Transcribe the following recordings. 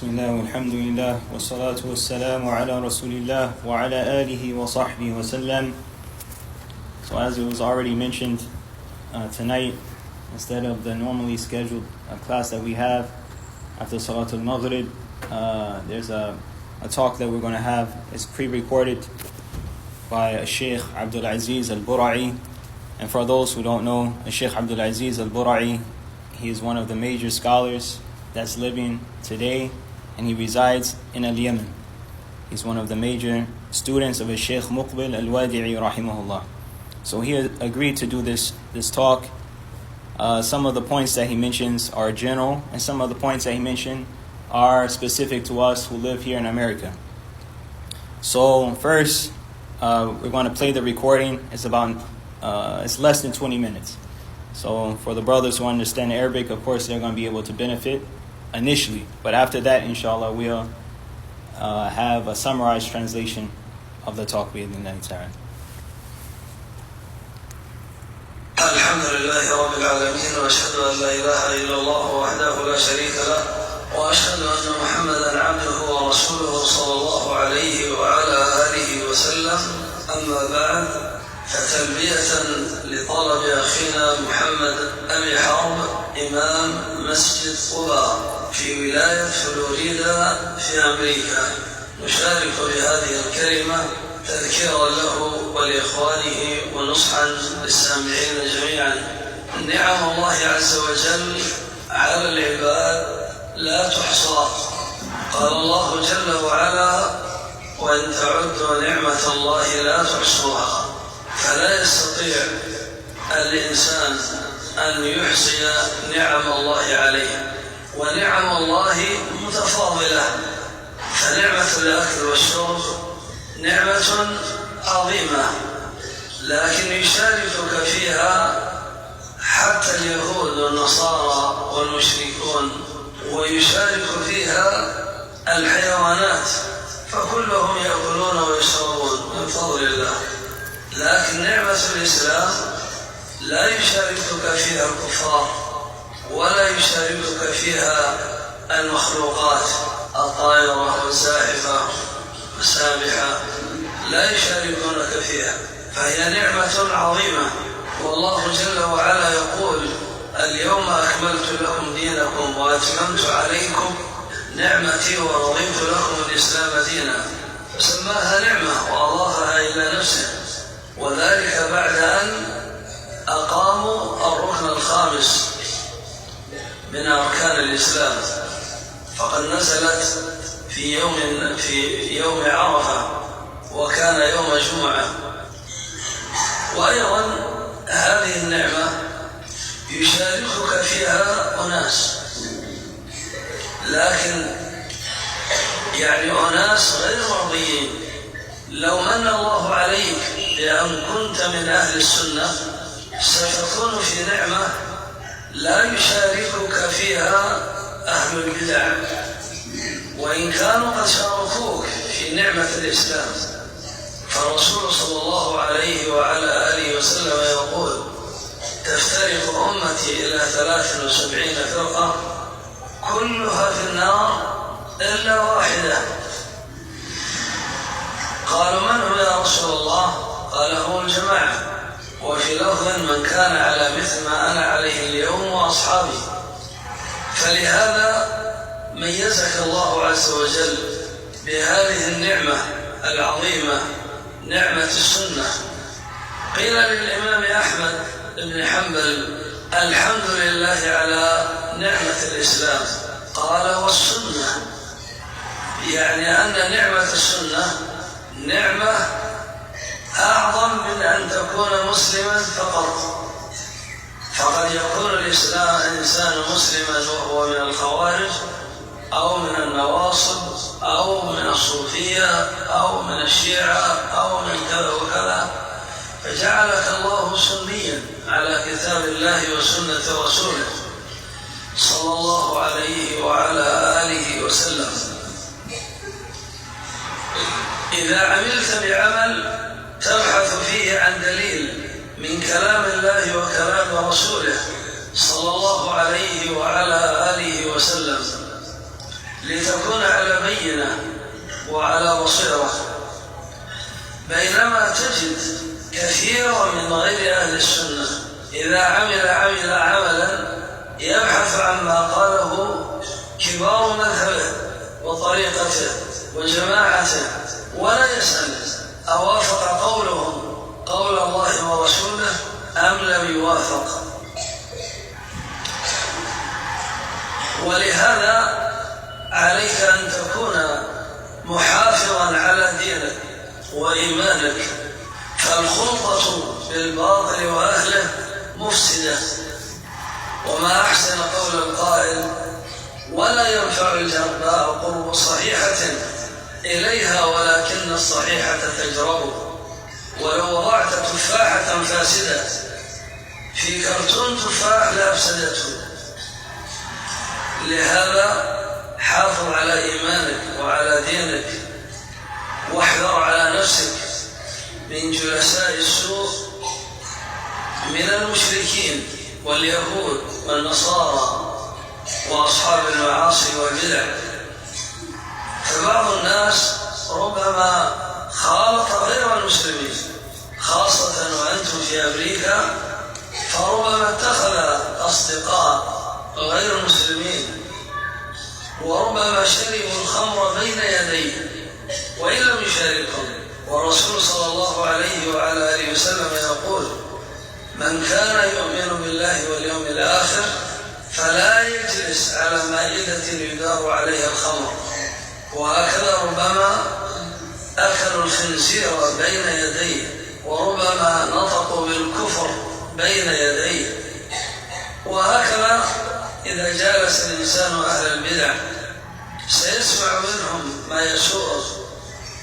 Bismillah, walhamdulillah, wa salatu wa salamu ala rasulillah wa ala alihi wa sahbihi wa sallam. So as it was already mentioned, tonight, instead of the normally scheduled class that we have after Salatul Maghrib, there's a talk that we're going to have. It's pre-recorded by Shaykh Abdul Azīz al-Bura'ī. And for those who don't know, Shaykh Abdul Azīz al-Bura'ī, he is one of the major scholars that's living today, and he resides in Yemen. He's one of the major students of Shaykh Muqbil al-Wadi'i rahimahullah. So he agreed to do this talk. Some of the points that he mentions are general, and some of the points that he mentioned are specific to us who live here in America. So first, we're going to play the recording. It's less than 20 minutes. So for the brothers who understand Arabic, of course, they're going to be able to benefit initially. But after that, inshallah, we'll have a summarized translation of the talk bi'idhnillahi ta'ala. الحمد لله رب العالمين وأشهد أن لا إله إلا الله وحده لا شريك له وأشهد أن محمدا عبده ورسوله صلى الله عليه وعلى آله وسلم. أما بعد، فتلبية لطلب أخينا محمد أبي حرب إمام مسجد قباء في ولاية فلوريدا في أمريكا، نشارك بهذه الكلمة تذكيرا له ولإخوانه ونصحا للسامعين جميعا. نعم الله عز وجل على العباد لا تحصى. قال الله جل وعلا: وإن تعدوا نعمة الله لا تحصوها. فلا يستطيع الإنسان أن يحصي نعم الله عليه، ونعم الله متفاضلة. فنعمة الأكل والشرب نعمة عظيمة، لكن يشاركك فيها حتى اليهود والنصارى والمشركون، ويشارك فيها الحيوانات، فكلهم يأكلون ويشربون من فضل الله. لكن نعمة الإسلام لا يشاركك فيها الكفار، ولا يشاركك فيها المخلوقات الطائرة والزاحفة والسابحة، لا يشاركونك فيها، فهي نعمة عظيمة. والله جل وعلا يقول: اليوم أكملت لكم دينكم وأتممت عليكم نعمتي ورضيت لكم الإسلام دينا. فسماها نعمة وأضافها إلى نفسه، وذلك بعد أن أقاموا الركن الخامس من أركان الإسلام، فقد نزلت في يوم عرفة، وكان يوم جمعة. وأيضا هذه النعمة يشاركك فيها أناس، لكن أناس غير مرضيين. لو من الله عليك بأن كنت من أهل السنة، ستكون في نعمة لا يشاركك فيها أهل البدع، وإن كانوا قد شاركوك في نعمة الإسلام. فالرسول صلى الله عليه وعلى آله وسلم يقول: تفترق أمتي إلى 73 فرقة كلها في النار إلا واحدة. قالوا: من هو يا رسول الله؟ قال: هم الجماعة. وفي لفظ: من كان على مثل ما أنا عليه اليوم وأصحابي. فلهذا ميزك الله عز وجل بهذه النعمة العظيمة، نعمة السنة. قيل للإمام أحمد بن حنبل: الحمد لله على نعمة الإسلام. قال: والسنة، أن نعمة السنة نعمة أعظم من أن تكون مسلما فقط. فقد يكون الإنسان مسلما وهو من الخوارج أو من النواصب أو من الصوفية أو من الشيعة أو من كذا وكذا، فجعلك الله سنيا على كتاب الله وسنة رسوله صلى الله عليه وعلى آله وسلم. إذا عملت بعمل تبحث فيه عن دليل من كلام الله وكلام رسوله صلى الله عليه وعلى آله وسلم، لتكون على بينة وعلى بصيرة، بينما تجد كثيرا من غير أهل السنة إذا عمل عملا يبحث عما قاله كبار مذهبه وطريقته وجماعته، ولا يسأل أوافق قولهم قول الله ورسوله أم لم يوافق. ولهذا عليك أن تكون محافظا على دينك وإيمانك، فالخلطة بالباطل وأهله مفسدة. وما أحسن قول القائل: ولا ينفع الجرباء قرب صحيحة إليها ولكن الصحيحة تجرب. ولو وضعت تفاحة فاسدة في كرتون تفاح لأفسدته. لهذا حافظ على إيمانك وعلى دينك، واحذر على نفسك من جلساء السوء من المشركين واليهود والنصارى وأصحاب المعاصي والبدع. فبعض الناس ربما خالط غير المسلمين، خاصة وأنتم في أمريكا، فربما اتخذ أصدقاء غير المسلمين، وربما شربوا الخمر بين يديه وإن لم يشاركهم. والرسول صلى الله عليه وعلى آله وسلم يقول: من كان يؤمن بالله واليوم الآخر فلا يجلس على مائدة يدار عليها الخمر. وهكذا ربما أكلوا الخنزير بين يديه، وربما نطقوا بالكفر بين يديه. وهكذا إذا جالس الإنسان أهل البدع سيسمع منهم ما يسوء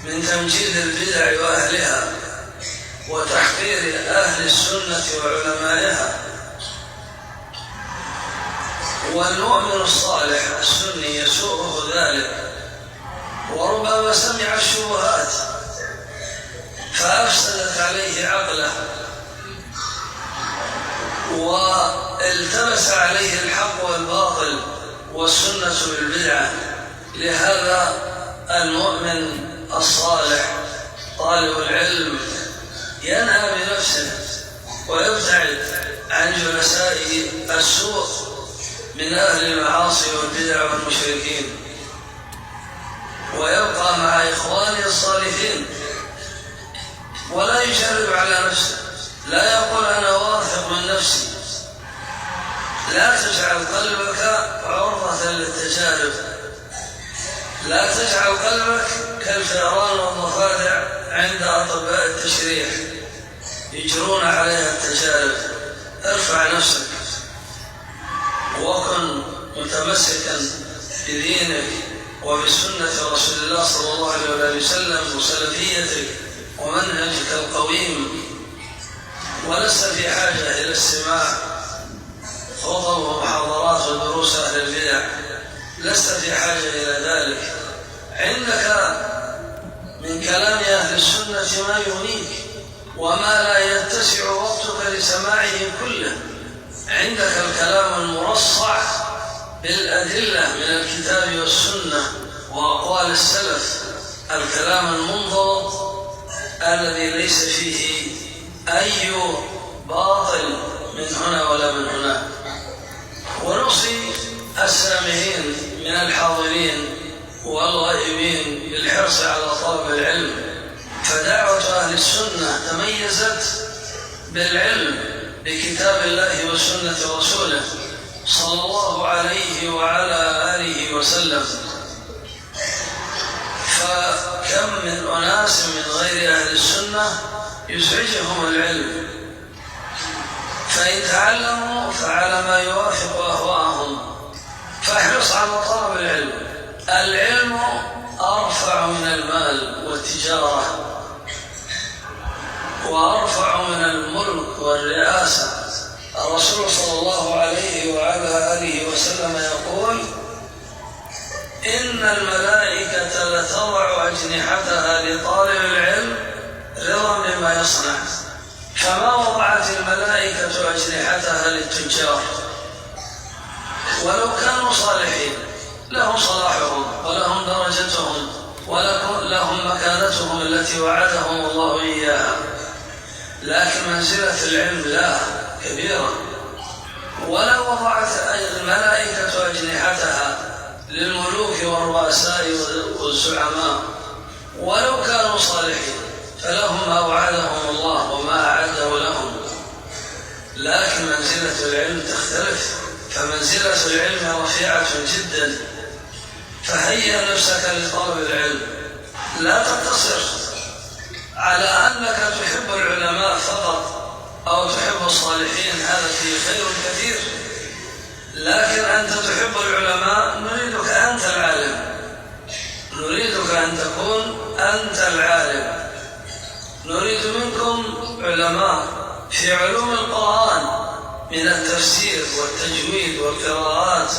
من تمجيد البدع وأهلها وتحقير أهل السنة وعلمائها. والمؤمن الصالح السني يسوءه ذلك، وربما سمع الشبهات فأفسدت عليه عقله والتبس عليه الحق والباطل والسنة بالبدعة. لهذا المؤمن الصالح طالب العلم ينهى بنفسه ويبتعد عن جلساء السوء من أهل المعاصي والبدع والمشركين، ويبقى مع إخوانه الصالحين ولا يجرب على نفسه، لا يقول أنا واثق من نفسي. لا تجعل قلبك عرضة للتجارب، لا تجعل قلبك كالفئران والضفادع عند أطباء التشريح يجرون عليها التجارب. ارفع نفسك وكن متمسكا بدينك وبسنة رسول الله صلى الله عليه وسلم وسلفيتك ومنهجك القويم، ولست في حاجة إلى استماع خطب ومحاضرات ودروس أهل البدع، لست في حاجة إلى ذلك. عندك من كلام أهل السنة ما يغنيك وما لا يتسع وقتك لسماعه كله. عندك الكلام المرصع بالأدلة من الكتاب والسنة وأقوال السلف، الكلام المنضبط الذي ليس فيه أي باطل من هنا ولا من هنا. ونوصي السامعين من الحاضرين والغائبين بالحرص على طلب العلم، فدعوة أهل السنة تميزت بالعلم بكتاب الله وسنة رسوله صلى الله عليه وعلى آله وسلم. فكم من أناس من غير أهل السنة يزعجهم العلم، فإن تعلموا فعلى ما يوافق أهواءهم، فاحرص على طلب العلم. العلم أرفع من المال والتجارة، وأرفع من الملك والرئاسة. الرسول صلى الله عليه وعلى آله وسلم يقول: إن الملائكة لتضع أجنحتها لطالب العلم رضا بما يصنع، فما وضعت الملائكة أجنحتها للتجار ولو كانوا صالحين. لهم صلاحهم ولهم درجتهم ولهم مكانتهم التي وعدهم الله إياها، لكن منزلة العلم لا كبيرة. ولو وضعت الملائكة أجنحتها للملوك والرؤساء والزعماء ولو كانوا صالحين فلهم ما وعدهم الله وما أعده لهم، لكن منزلة العلم تختلف، فمنزلة العلم رفيعة جدا. فهيئ نفسك لطلب العلم، لا تقتصر على أنك تحب العلماء فقط أو تحب الصالحين، هذا فيه خير كثير، لكن أنت تحب العلماء، نريدك أنت العالم، نريدك أن تكون أنت العالم. نريد منكم علماء في علوم القرآن من التفسير والتجويد والقراءات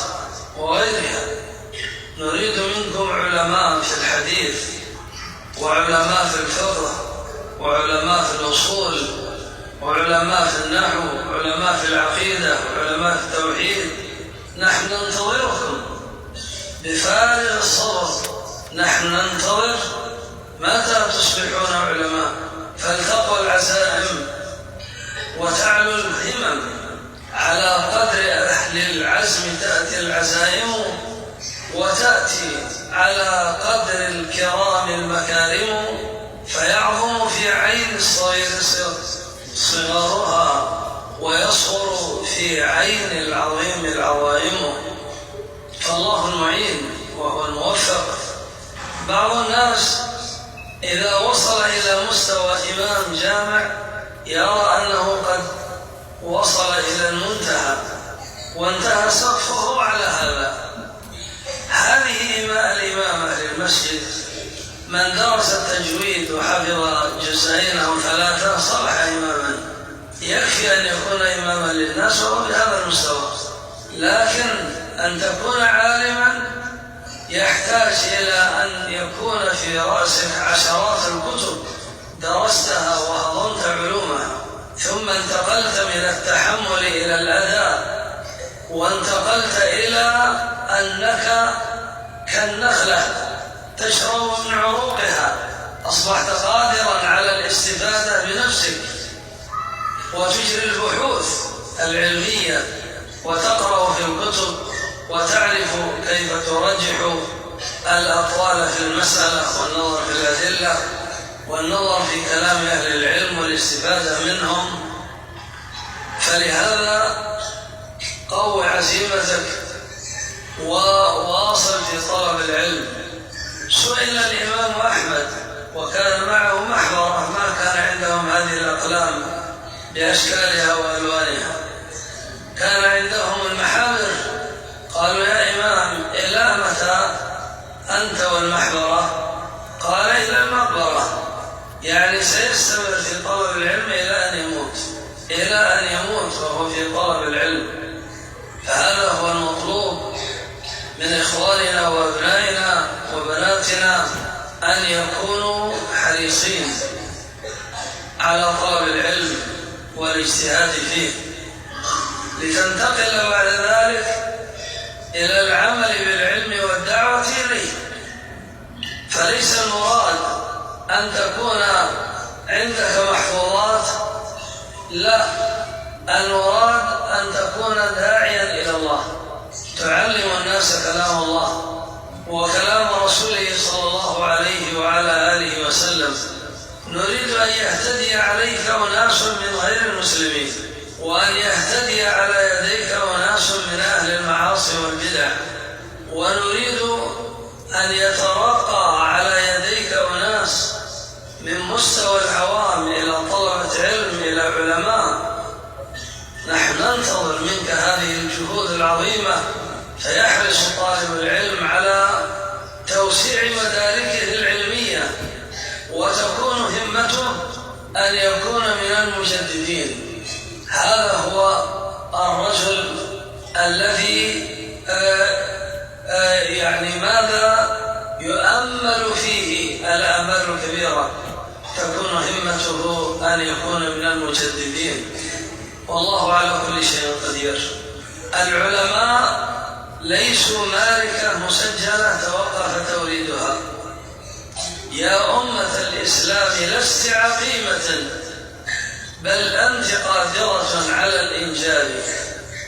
وغيرها، نريد منكم علماء في الحديث وعلماء في الفقه وعلماء في الأصول وعلماء في النحو وعلماء في العقيدة وعلماء في التوحيد. نحن ننتظركم بفارغ الصبر، نحن ننتظر متى تصبحون علماء، فالتقوا العزائم وتعلو الهمم، على قدر أهل العزم تأتي العزائم، وتأتي على قدر الكرام المكارم، فيعظم في عين الصغير صغارها ويصغر في عين العظيم العظائم. فالله المعين وهو الموفق. بعض الناس إذا وصل إلى مستوى إمام جامع يرى أنه قد وصل إلى المنتهى وانتهى سقفه على هذا. هذه الإمامة للمسجد من درس التجويد وحفظ جزئين أو ثلاثة صبح إماما، يكفي أن يكون إماما للناس وهو بهذا المستوى. لكن أن تكون عالما يحتاج إلى أن يكون في رأسك عشرات الكتب درستها وهضمت علومها، ثم انتقلت من التحمل إلى الأداء، وانتقلت إلى أنك كالنخلة تشرب من عروقها، أصبحت قادرا على الاستفادة بنفسك وتجري البحوث العلمية وتقرأ في الكتب وتعرف كيف ترجح الأقوال في المسألة والنظر في الأدلة والنظر في كلام أهل العلم والاستفادة منهم. فلهذا قوي عزيمتك وواصل في طلب العلم. سئل الإمام أحمد وكان معه محبرة، ما كان عندهم هذه الأقلام بأشكالها وألوانها، كان عندهم المحابر. قالوا يا إمام إلى متى أنت والمحبرة؟ قال إلى المقبرة، يعني سيستمر في طلب العلم إلى أن يموت، إلى أن يموت وهو في طلب العلم. فهذا هو المطلوب من إخواننا وأبنائنا وبناتنا، أن يكونوا حريصين على طلب العلم والاجتهاد فيه، لتنتقل بعد ذلك إلى العمل بالعلم والدعوة إليه. فليس المراد أن تكون عندك محفوظات، لا، المراد أن تكون داعيا إلى الله، تعلم الناس كلام الله وكلام رسوله صلى الله عليه وعلى آله وسلم. نريد أن يهتدي عليك أناس من غير المسلمين، وأن يهتدي على يديك أناس من أهل المعاصي والبدع، ونريد أن يترقى على يديك أناس من مستوى العوام إلى طلبة علم إلى علماء. نحن ننتظر منك هذه الجهود العظيمة، فيحرص طالب العلم على توسيع مداركه العلمية، وتكون همته أن يكون من المجددين. هذا هو الرجل الذي يعني ماذا يؤمل فيه الآمال الكبيرة، تكون همته أن يكون من المجددين. والله على كل شيء قدير. العلماء ليسوا ماركة مسجلة توقف توريدها. يا أمة الإسلام لست عقيمة بل أنت قادرة على الإنجاب.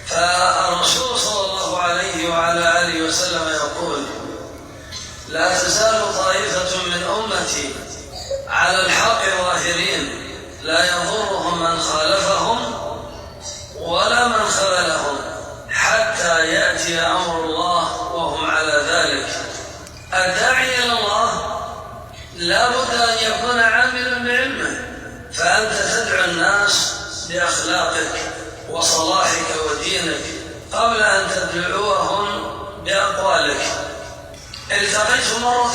فالرسول صلى الله عليه وعلى آله وسلم يقول: لا تزال طائفة من أمتي على الحق ظاهرين لا يضرهم من خالفهم ولا من خذلهم حتى يأتي أمر الله وهم على ذلك. الداعي إلى الله لا بد أن يكون عاملا بعلمه، فأنت تدعو الناس بأخلاقك وصلاحك ودينك قبل أن تدعوهم بأقوالك. التقيت مرة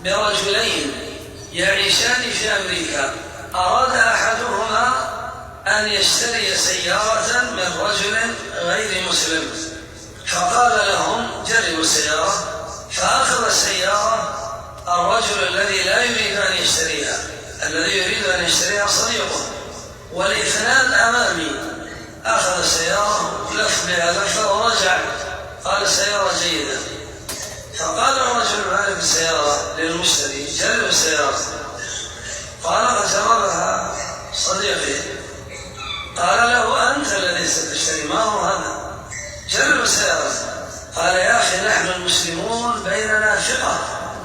برجلين يعيشان في أمريكا، أراد أحدهما أن يشتري سيارة من رجل غير مسلم، فقال لهم: جربوا السيارة. فأخذ السيارة الرجل الذي لا يريد أن يشتريها، الذي يريد أن يشتريها صديقه، والاثنان أمامي. أخذ السيارة لف بها لفة ورجع، قال: السيارة جيدة. فقال الرجل مالك السيارة للمشتري: جرب السيارة. قال: قد جربها صديقي. قال له: أنت الذي ستشتري، ما هو هذا؟ جرب السيارة. قال: يا أخي، نحن المسلمون بيننا ثقة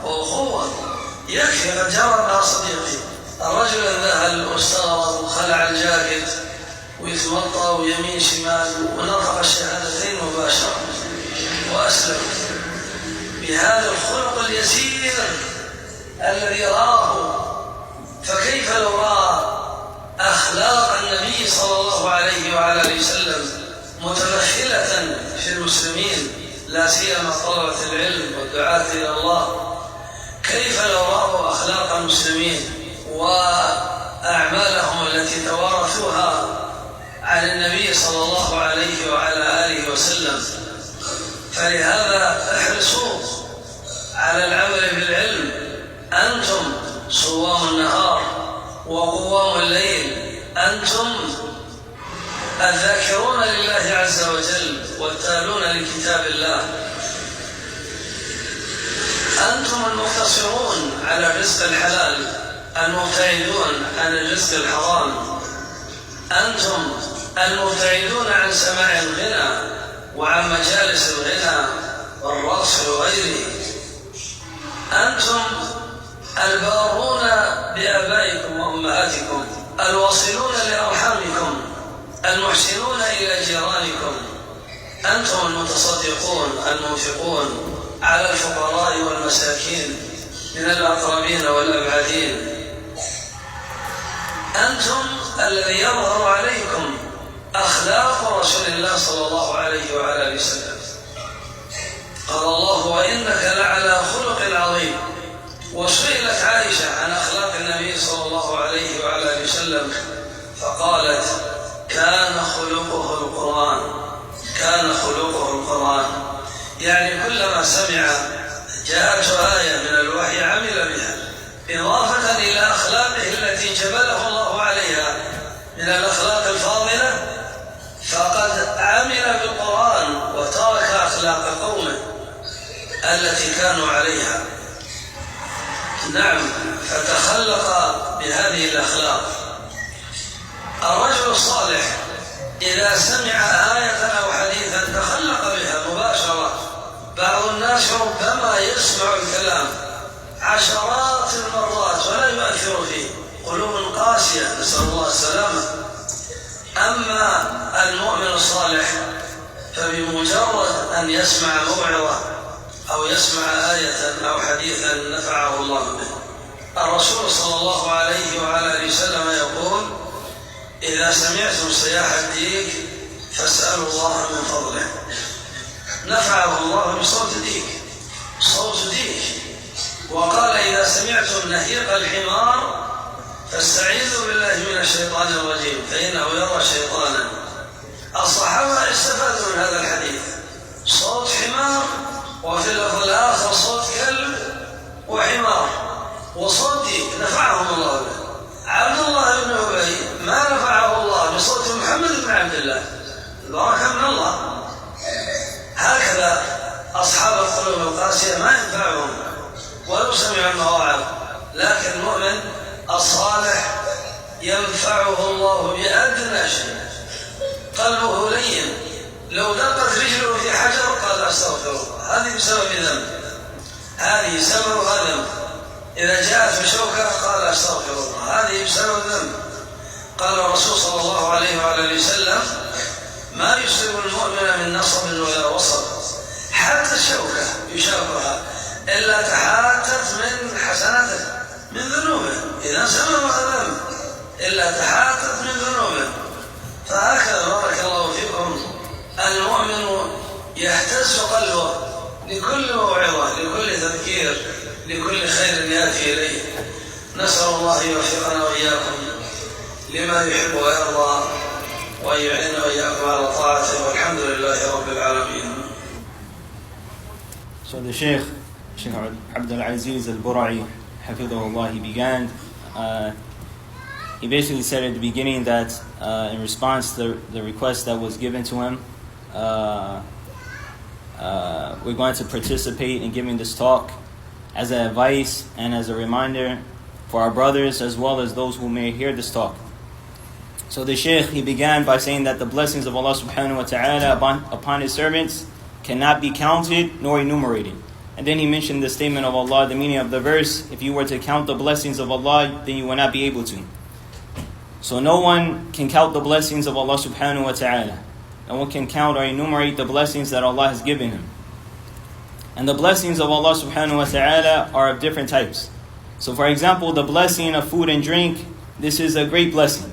وأخوة، يكفي قد جربها صديقي. الرجل ذهل واستغرب وخلع الجاكيت ويتمطى ويمين شمال ونطق الشهادتين مباشرة وأسلم بهذا الخلق اليسير الذي رآه. فكيف لو رأى أخلاق النبي صلى الله عليه وعلى آله وسلم متمثلة في المسلمين، لا سيما طلبة العلم والدعاة إلى الله؟ كيف لو رأوا أخلاق المسلمين وأعمالهم التي توارثوها عن النبي صلى الله عليه وعلى آله وسلم؟ فلهذا احرصوا على العمل بالعلم. أنتم صوام النهار وقوام الليل، أنتم الذاكرون لله عز وجل والتالون لكتاب الله، أنتم المقتصرون على الرزق الحلال المبتعدون عن الرزق الحرام، أنتم المبتعدون عن سماع الغنى وعن مجالس الغنى والرقص وغيره، أنتم البارون بآبائكم وأمهاتكم، الواصلون لأرحامكم، المحسنون إلى جيرانكم، أنتم المتصدقون المنفقون على الفقراء والمساكين من الأقربين والأبعدين، أنتم الذي يظهر عليكم أخلاق رسول الله صلى الله عليه وعلى آله وسلم. قال الله: وإنك لعلى خلق عظيم. وسئلت عائشة عن أخلاق النبي صلى الله عليه وعلى آله وسلم فقالت: كان خلقه القرآن، كان خلقه القرآن. يعني كلما سمع جاءته آية من الوحي عمل بها، إضافة إلى أخلاقه التي جبله الله عليها من الأخلاق الفاضلة، فقد عمل بالقرآن وترك أخلاق قومه التي كانوا عليها. نعم، فتخلق بهذه الأخلاق. الرجل الصالح إذا سمع آية أو حديثا تخلق بها مباشرة. بعض الناس ربما يسمع الكلام عشرات المرات ولا يؤثر فيه، قلوب قاسية، نسأل الله السلامة. أما المؤمن الصالح فبمجرد أن يسمع موعظة أو يسمع آية أو حديثا نفعه الله به. الرسول صلى الله عليه وعلى آله وسلم يقول: إذا سمعتم صياح الديك فاسألوا الله من فضله. نفعه الله بصوت ديك، صوت ديك. وقال: إذا سمعتم نهيق الحمار فاستعيذوا بالله من الشيطان الرجيم فإنه يرى شيطانا. الصحابة استفادوا من هذا الحديث، صوت حمار، وفي اللفظ الآخر صوت كلب وحمار وصوت ديك، نفعهم الله به. عبد الله بن أبي ما نفعه الله بصوت محمد بن عبد الله، البركة من الله. هكذا أصحاب القلوب القاسية ما ينفعهم ولو سمعوا المواعظ، لكن المؤمن الصالح ينفعه الله بأدنى شيء. قلبه لين، لو دقت رجله في حجر قال أستغفر الله، هذه بسبب ذنب، هذه سبب ذنب. إذا جاءت شوكة قال أستغفر الله، هذه بسبب ذنب. قال الرسول صلى الله عليه وآله وسلم: ما يصيب المؤمن من نصب ولا وصب، حتى الشوكة يشاكها إلا تحاتت من حسناته من ذنوبه، إذا سبب ذنب إلا تحاتت من ذنوبه. فهكذا بارك الله فيكم المؤمن يهتز قلبه لكل موعظة، لكل تذكير، لكل خير يأتي إليه. نسأل الله يوفقنا وإياكم لما يحب ويرضى ويعيننا وإياكم على طاعته، والحمد لله رب العالمين. So the Shaykh Abdul al-Bura'ī, hafidhahullah, he began, he basically said at the beginning that in response to the request that was given to him, we're going to participate in giving this talk as an advice and as a reminder for our brothers as well as those who may hear this talk. So the Shaykh, he began by saying that the blessings of Allah subhanahu wa ta'ala upon His servants cannot be counted nor enumerated. And then he mentioned the statement of Allah, the meaning of the verse: if you were to count the blessings of Allah, then you will not be able to. So no one can count the blessings of Allah subhanahu wa ta'ala. No one can count or enumerate the blessings that Allah has given him. And the blessings of Allah subhanahu wa ta'ala are of different types. So for example, the blessing of food and drink, this is a great blessing.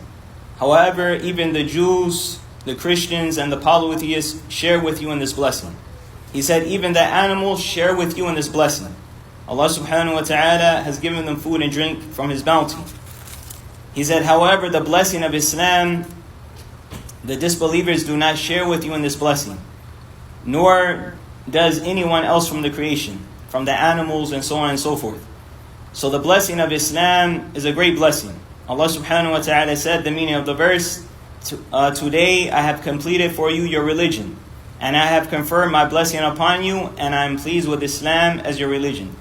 However, even the Jews, the Christians, and the polytheists share with you in this blessing. He said even the animals share with you in this blessing. Allah subhanahu wa ta'ala has given them food and drink from His bounty. He said, however, the blessing of Islam, the disbelievers do not share with you in this blessing, nor does anyone else from the creation, from the animals and so on and so forth. So the blessing of Islam is a great blessing. Allah subhanahu wa ta'ala said, the meaning of the verse, today I have completed for you your religion, and I have conferred my blessing upon you, and I am pleased with Islam as your religion.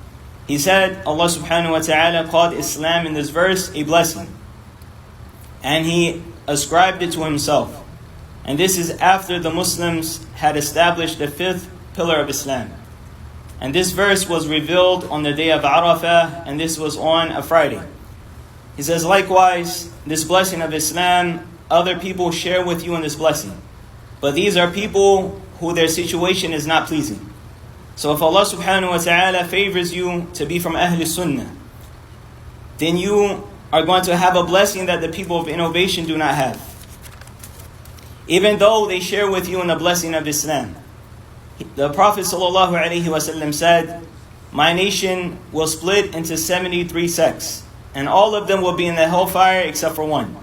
He said, Allah subhanahu wa ta'ala called Islam in this verse a blessing, and He ascribed it to Himself. And this is after the Muslims had established the fifth pillar of Islam. And this verse was revealed on the day of Arafah, and this was on a Friday. He says, likewise, this blessing of Islam, other people share with you in this blessing. But these are people who their situation is not pleasing. So if Allah subhanahu wa ta'ala favors you to be from Ahl Sunnah, then you are going to have a blessing that the people of innovation do not have, even though they share with you in the blessing of Islam. The Prophet ﷺ said, my nation will split into 73 sects, and all of them will be in the hellfire except for one.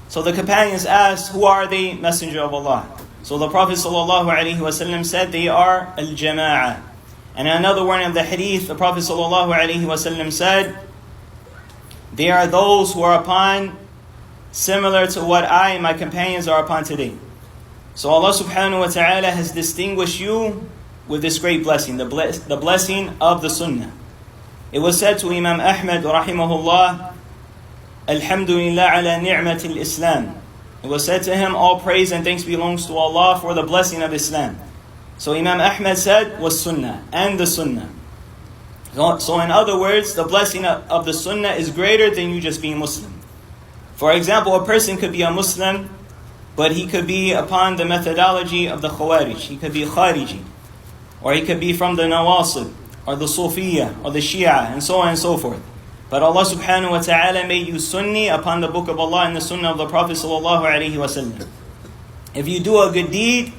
So the companions asked, who are they, Messenger of Allah? So the Prophet ﷺ said, they are al-Jama'ah. And in another word of the hadith, the Prophet ﷺ said, they are those who are upon similar to what I and my companions are upon today. So Allah subhanahu wa ta'ala has distinguished you with this great blessing, the blessing of the Sunnah. It was said to Imam Ahmad rahimahullah, Alhamdulillah ala ni'matil Islam. It was said to him, all praise and thanks belongs to Allah for the blessing of Islam. So Imam Ahmad said, was Sunnah, and the Sunnah. So in other words, the blessing of the Sunnah is greater than you just being Muslim. For example, a person could be a Muslim, but he could be upon the methodology of the Khawarij. He could be Khariji. Or he could be from the Nawasib, or the Sufiya, or the Shia, and so on and so forth. But Allah subhanahu wa ta'ala made you Sunni upon the book of Allah and the Sunnah of the Prophet sallallahu alaihi wasallam. If you do a good deed,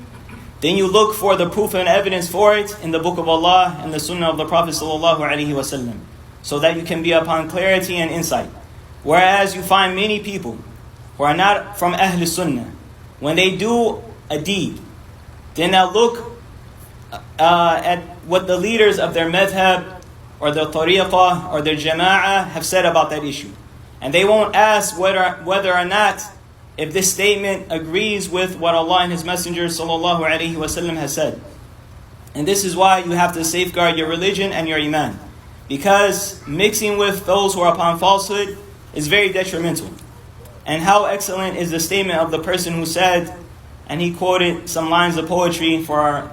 then you look for the proof and evidence for it in the book of Allah and the Sunnah of the Prophet sallallahu alaihi wasallam, so that you can be upon clarity and insight. Whereas you find many people who are not from Ahl Sunnah, when they do a deed, then they'll look at what the leaders of their madhab or their tariqah or their jama'ah have said about that issue. And they won't ask whether or not if this statement agrees with what Allah and His Messenger sallallahu alaihi wasallam has said. And this is why you have to safeguard your religion and your iman. Because mixing with those who are upon falsehood is very detrimental. And how excellent is the statement of the person who said, and he quoted some lines of poetry, for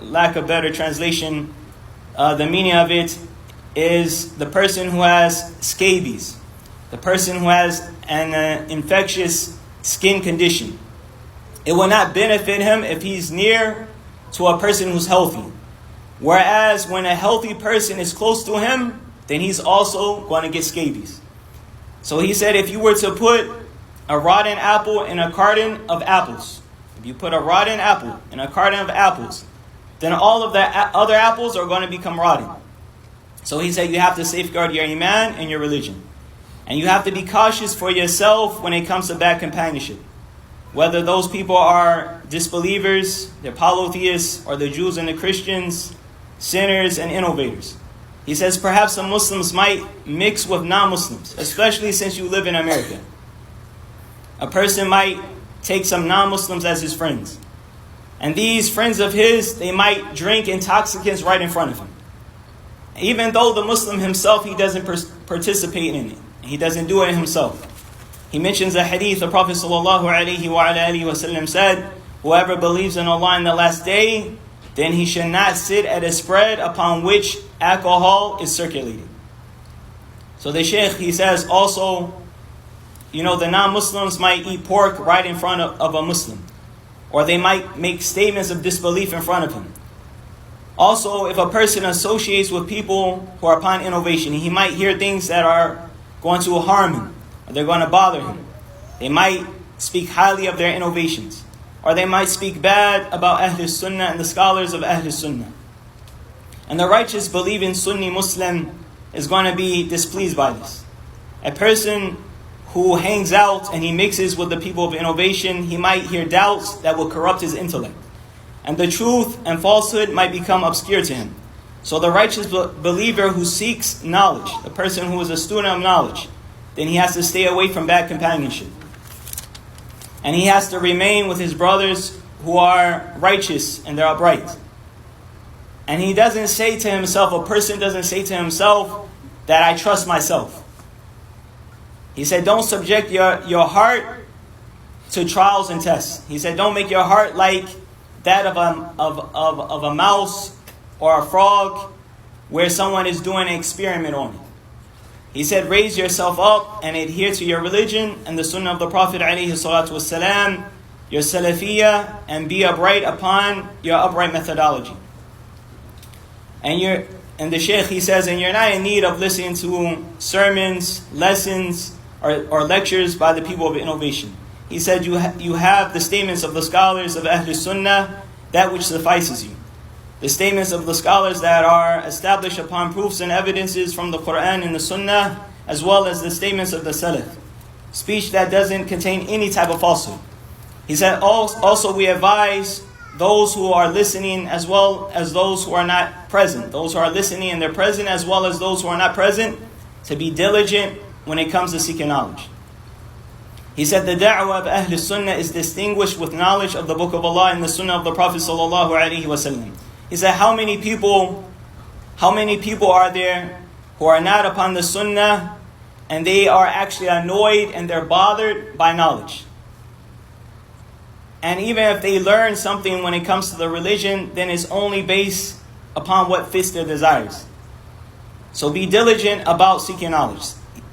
lack of better translation, the meaning of it is the person who has scabies, the person who has an infectious skin condition. It will not benefit him if he's near to a person who's healthy. Whereas when a healthy person is close to him, then he's also going to get scabies. So he said, if you were to put a rotten apple in a carton of apples, if you put a rotten apple in a carton of apples, then all of the other apples are going to become rotten. So he said you have to safeguard your iman and your religion. And you have to be cautious for yourself when it comes to bad companionship. Whether those people are disbelievers, they're polytheists, or the Jews and the Christians, sinners and innovators. He says perhaps some Muslims might mix with non-Muslims, especially since you live in America. A person might take some non-Muslims as his friends. And these friends of his, they might drink intoxicants right in front of him. Even though the Muslim himself, he doesn't participate in it. He doesn't do it himself. He mentions a hadith, the Prophet ﷺ said, whoever believes in Allah in the last day, then he should not sit at a spread upon which alcohol is circulated. So the Shaykh, he says also, the non-Muslims might eat pork right in front of a Muslim. Or they might make statements of disbelief in front of him. Also, if a person associates with people who are upon innovation, he might hear things that are going to harm him, or they're going to bother him. They might speak highly of their innovations, or they might speak bad about Ahl Sunnah and the scholars of Ahl Sunnah. And the righteous believing Sunni Muslim is going to be displeased by this. A person who hangs out and he mixes with the people of innovation, he might hear doubts that will corrupt his intellect. And the truth and falsehood might become obscure to him. So the righteous believer who seeks knowledge, the person who is a student of knowledge, then he has to stay away from bad companionship. And he has to remain with his brothers who are righteous and they're upright. And he doesn't say to himself, a person doesn't say to himself that I trust myself. He said, don't subject your heart to trials and tests. He said, don't make your heart like that of a mouse or a frog where someone is doing an experiment on it. He said, raise yourself up and adhere to your religion and the sunnah of the Prophet ﷺ, your salafiyah, and be upright upon your upright methodology. And the Shaykh, he says, and you're not in need of listening to sermons, lessons, or lectures by the people of innovation. He said, you have the statements of the scholars of Ahl Sunnah, that which suffices you. The statements of the scholars that are established upon proofs and evidences from the Quran and the Sunnah, as well as the statements of the Salaf. Speech that doesn't contain any type of falsehood. He said, also we advise those who are listening as well as those who are not present. Those who are listening and they're present as well as those who are not present, to be diligent when it comes to seeking knowledge. He said the da'wah of Ahl Sunnah is distinguished with knowledge of the Book of Allah and the Sunnah of the Prophet ﷺ. He said, how many people are there who are not upon the Sunnah and they are actually annoyed and they're bothered by knowledge? And even if they learn something when it comes to the religion, then it's only based upon what fits their desires. So be diligent about seeking knowledge.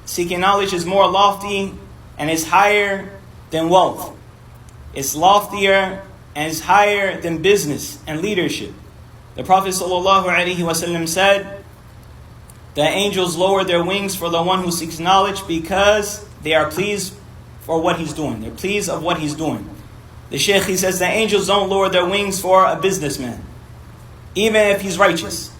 Seeking knowledge is more lofty and is higher than wealth. It's loftier and is higher than business and leadership. The Prophet ﷺ said, the angels lower their wings for the one who seeks knowledge because they are pleased for what he's doing. They're pleased of what he's doing. The Shaykh, he says, the angels don't lower their wings for a businessman. Even if he's righteous.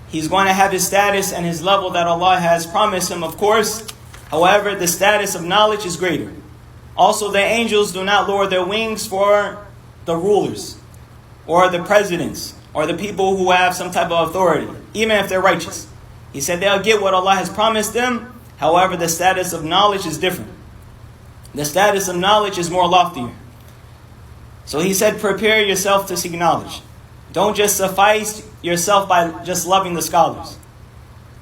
He's going to have his status and his level that Allah has promised him, of course. However, the status of knowledge is greater. Also, the angels do not lower their wings for the rulers or the presidents or the people who have some type of authority, even if they're righteous. He said they'll get what Allah has promised them. However, the status of knowledge is different. The status of knowledge is more loftier. So he said, prepare yourself to seek knowledge. Don't just suffice yourself by just loving the scholars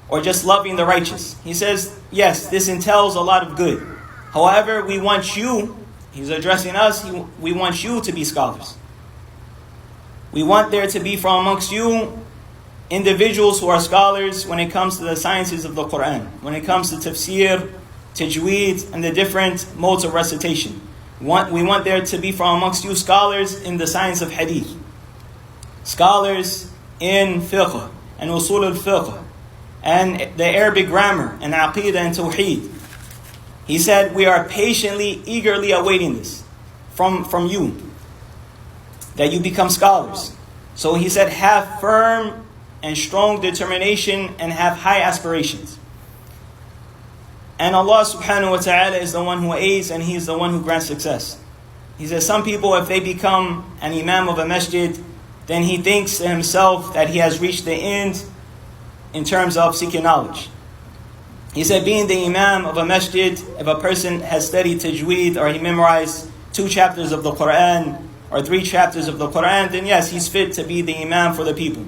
or just loving the righteous. He says, yes, this entails a lot of good. However, we want you, he's addressing us, we want you to be scholars. We want there to be from amongst you individuals who are scholars when it comes to the sciences of the Quran, when it comes to tafsir, tajweed, and the different modes of recitation. We want there to be from amongst you scholars in the science of hadith, scholars in fiqh and usul al-fiqh, and the Arabic grammar and aqidah and tawheed. He said, we are patiently, eagerly awaiting this from you, that you become scholars. So he said, have firm and strong determination and have high aspirations. And Allah subhanahu wa ta'ala is the one who aids and He is the one who grants success. He says some people, if they become an imam of a masjid, then he thinks to himself that he has reached the end in terms of seeking knowledge. He said being the imam of a masjid, if a person has studied tajweed or he memorized 2 chapters of the Quran or 3 chapters of the Quran, then yes, he's fit to be the imam for the people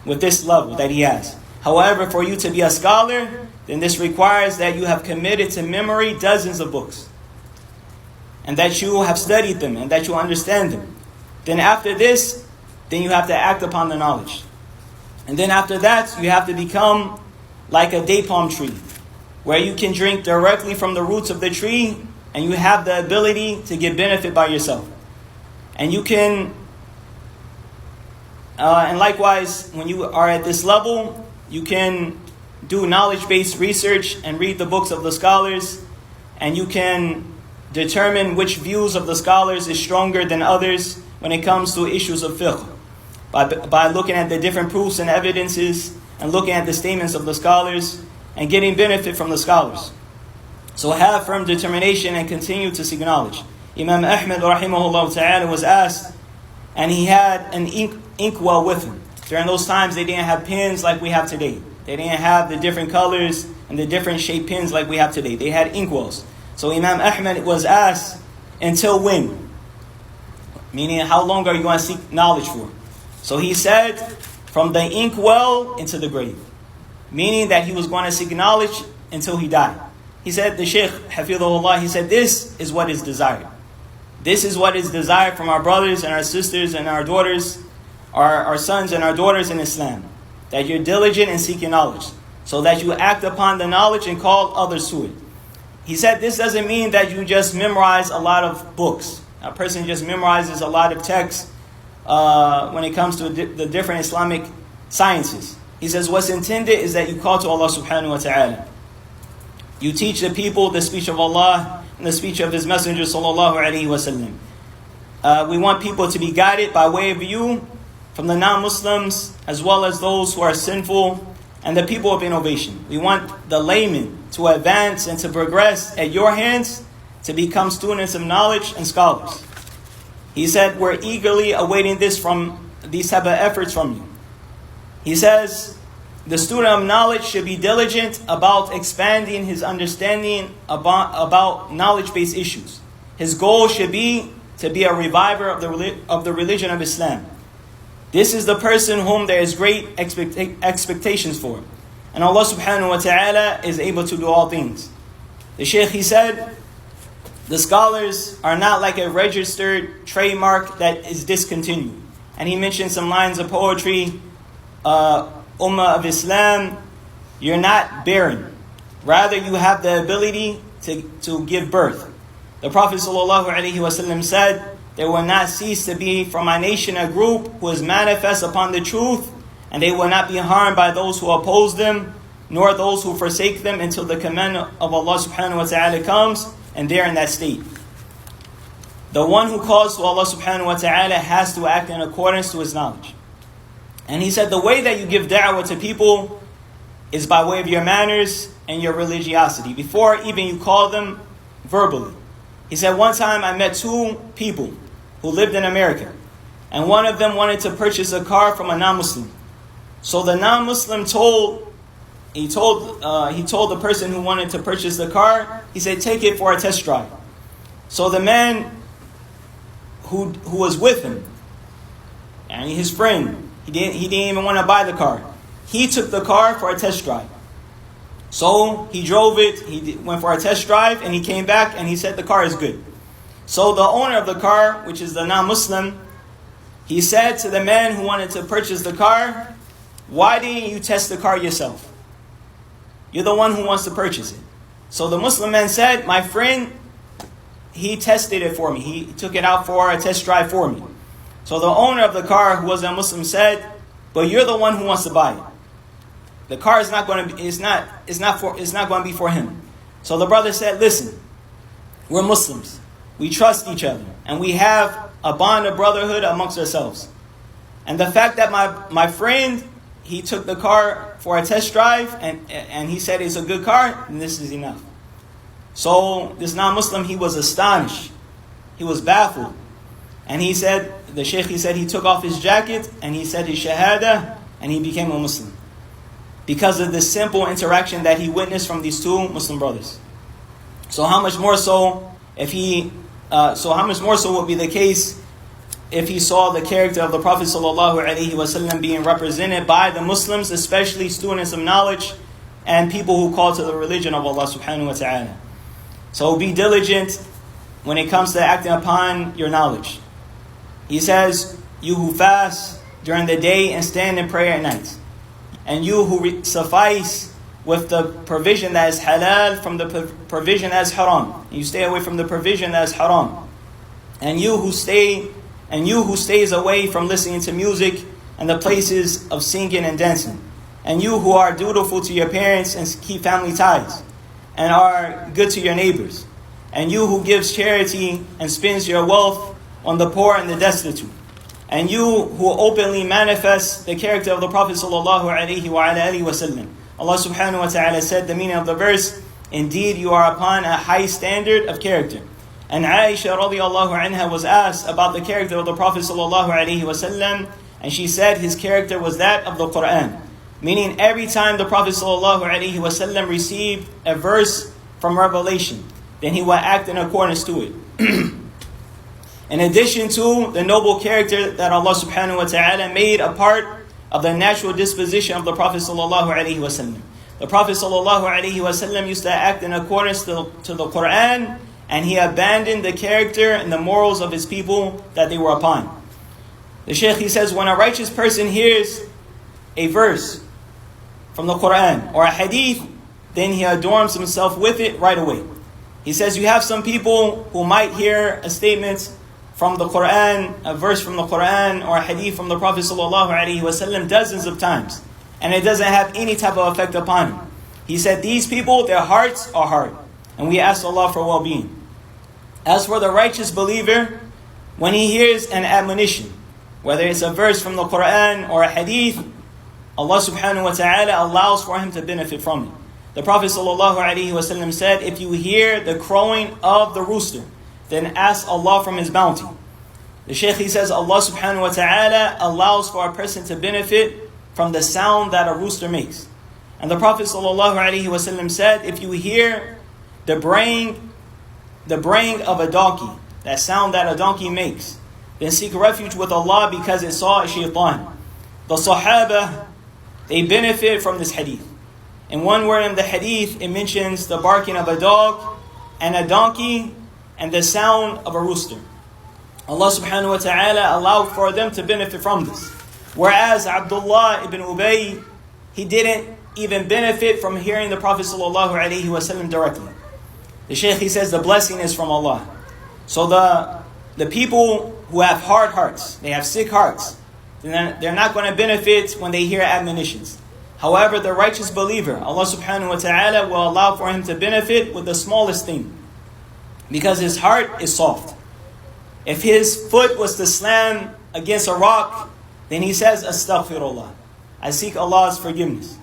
with this level that he has. However, for you to be a scholar, then this requires that you have committed to memory dozens of books, and that you have studied them, and that you understand them. Then after this, then you have to act upon the knowledge. And then after that, you have to become like a date palm tree, where you can drink directly from the roots of the tree, and you have the ability to get benefit by yourself. And you can, and likewise, when you are at this level, you can do knowledge-based research and read the books of the scholars, and you can determine which views of the scholars is stronger than others when it comes to issues of fiqh, by looking at the different proofs and evidences and looking at the statements of the scholars and getting benefit from the scholars. So have firm determination and continue to seek knowledge. Imam Ahmad rahimahullah ta'ala was asked, and he had an inkwell with him. During those times they didn't have pens like we have today. They didn't have the different colors and the different shaped pens like we have today. They had inkwells. So Imam Ahmad was asked, until when? Meaning, how long are you going to seek knowledge for? So he said, from the inkwell into the grave. Meaning that he was going to seek knowledge until he died. He said, the Shaykh, hafidhahullah, he said, this is what is desired. This is what is desired from our brothers and our sisters and our daughters, our sons and our daughters in Islam. That you're diligent in seeking knowledge, so that you act upon the knowledge and call others to it. He said this doesn't mean that you just memorize a lot of books. A person just memorizes a lot of texts when it comes to the different Islamic sciences. He says what's intended is that you call to Allah subhanahu wa ta'ala. You teach the people the speech of Allah and the speech of His Messenger sallallahu alaihi wasallam. We want people to be guided by way of you, from the non-Muslims as well as those who are sinful and the people of innovation. We want the laymen to advance and to progress at your hands, to become students of knowledge and scholars. He said, we're eagerly awaiting this from these type of efforts from you. He says, the student of knowledge should be diligent about expanding his understanding about knowledge-based issues. His goal should be to be a reviver of the religion of Islam. This is the person whom there is great expectations for. And Allah subhanahu wa ta'ala is able to do all things. The Shaykh, he said, the scholars are not like a registered trademark that is discontinued. And he mentioned some lines of poetry. Ummah of Islam, you're not barren. Rather, you have the ability to give birth. The Prophet ﷺ said, there will not cease to be from my nation a group who is manifest upon the truth, and they will not be harmed by those who oppose them, nor those who forsake them, until the command of Allah subhanahu wa ta'ala comes, and they're in that state. The one who calls to Allah subhanahu wa ta'ala has to act in accordance to his knowledge. And he said the way that you give da'wah to people is by way of your manners and your religiosity, before even you call them verbally. He said, one time I met 2 people who lived in America, and one of them wanted to purchase a car from a non-Muslim. So the non-Muslim told the person who wanted to purchase the car, he said, take it for a test drive. So the man who was with him, and his friend, he didn't even want to buy the car. He took the car for a test drive. So he drove it, he went for a test drive, and he came back and he said the car is good. So the owner of the car, which is the non-Muslim, he said to the man who wanted to purchase the car, why didn't you test the car yourself? You're the one who wants to purchase it. So the Muslim man said, my friend, he tested it for me. He took it out for a test drive for me. So the owner of the car, who was a Muslim, said, but you're the one who wants to buy it. The car is not going to be, it's not going to be for him. So the brother said, listen, we're Muslims. We trust each other. And we have a bond of brotherhood amongst ourselves. And the fact that my friend, he took the car for a test drive and he said it's a good car, and this is enough. So this non-Muslim, he was astonished. He was baffled. And he said, the Shaykh, he said he took off his jacket and he said his shahada and he became a Muslim. Because of the simple interaction that he witnessed from these two Muslim brothers. So how much more so if would be the case if he saw the character of the Prophet ﷺ being represented by the Muslims, especially students of knowledge and people who call to the religion of Allah subhanahu wa ta'ala. So be diligent when it comes to acting upon your knowledge. He says, you who fast during the day and stand in prayer at night, and you who suffice with the provision that is halal from the provision that is haram, and you stay away from the provision that is haram, and you who stays away from listening to music and the places of singing and dancing, and you who are dutiful to your parents and keep family ties, and are good to your neighbors, and you who gives charity and spends your wealth on the poor and the destitute, and you who openly manifest the character of the Prophet ﷺ. Allah subhanahu wa ta'ala said, the meaning of the verse, indeed you are upon a high standard of character. And Aisha radiallahu anha was asked about the character of the Prophet ﷺ, and she said his character was that of the Quran. Meaning every time the Prophet ﷺ received a verse from revelation, then he would act in accordance to it. In addition to the noble character that Allah subhanahu wa ta'ala made a part of the natural disposition of the Prophet ﷺ. The Prophet ﷺ used to act in accordance to the Quran, and he abandoned the character and the morals of his people that they were upon. The Shaykh, he says, when a righteous person hears a verse from the Quran or a hadith, then he adorns himself with it right away. He says you have some people who might hear a statement from the Quran, a verse from the Quran or a hadith from the Prophet ﷺ dozens of times, and it doesn't have any type of effect upon him. He said these people, their hearts are hard, and we ask Allah for well-being. As for the righteous believer, when he hears an admonition, whether it's a verse from the Quran or a hadith, Allah subhanahu wa ta'ala allows for him to benefit from it. The Prophet ﷺ said, if you hear the crowing of the rooster, then ask Allah from His bounty. The Shaykh, he says, Allah subhanahu wa ta'ala allows for a person to benefit from the sound that a rooster makes. And the Prophet ﷺ said, if you hear the braying of a donkey, that sound that a donkey makes, then seek refuge with Allah because it saw a shaitan. The Sahaba, they benefit from this hadith. In one word in the hadith, it mentions the barking of a dog and a donkey and the sound of a rooster. Allah subhanahu wa ta'ala allowed for them to benefit from this. Whereas Abdullah ibn Ubay, he didn't even benefit from hearing the Prophet ﷺ directly. The Shaykh, he says the blessing is from Allah. So the people who have hard hearts, they have sick hearts, they're not going to benefit when they hear admonitions. However, the righteous believer, Allah subhanahu wa ta'ala will allow for him to benefit with the smallest thing, because his heart is soft. If his foot was to slam against a rock, then he says, Astaghfirullah, I seek Allah's forgiveness.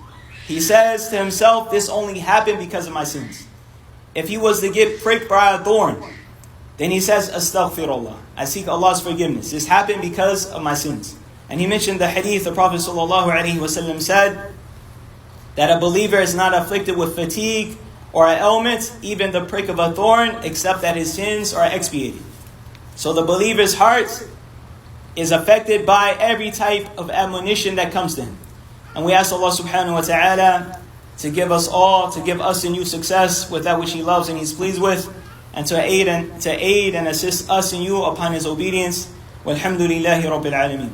He says to himself, this only happened because of my sins. If he was to get pricked by a thorn, then he says, Astaghfirullah, I seek Allah's forgiveness. This happened because of my sins. And he mentioned the hadith, the Prophet ﷺ said that a believer is not afflicted with fatigue or an ailment, even the prick of a thorn, except that his sins are expiated. So the believer's heart is affected by every type of admonition that comes to him. And we ask Allah subhanahu wa ta'ala to give us and you success with that which He loves and He's pleased with, and to aid and assist us and you upon His obedience. Walhamdulillahi Rabbil Alameen.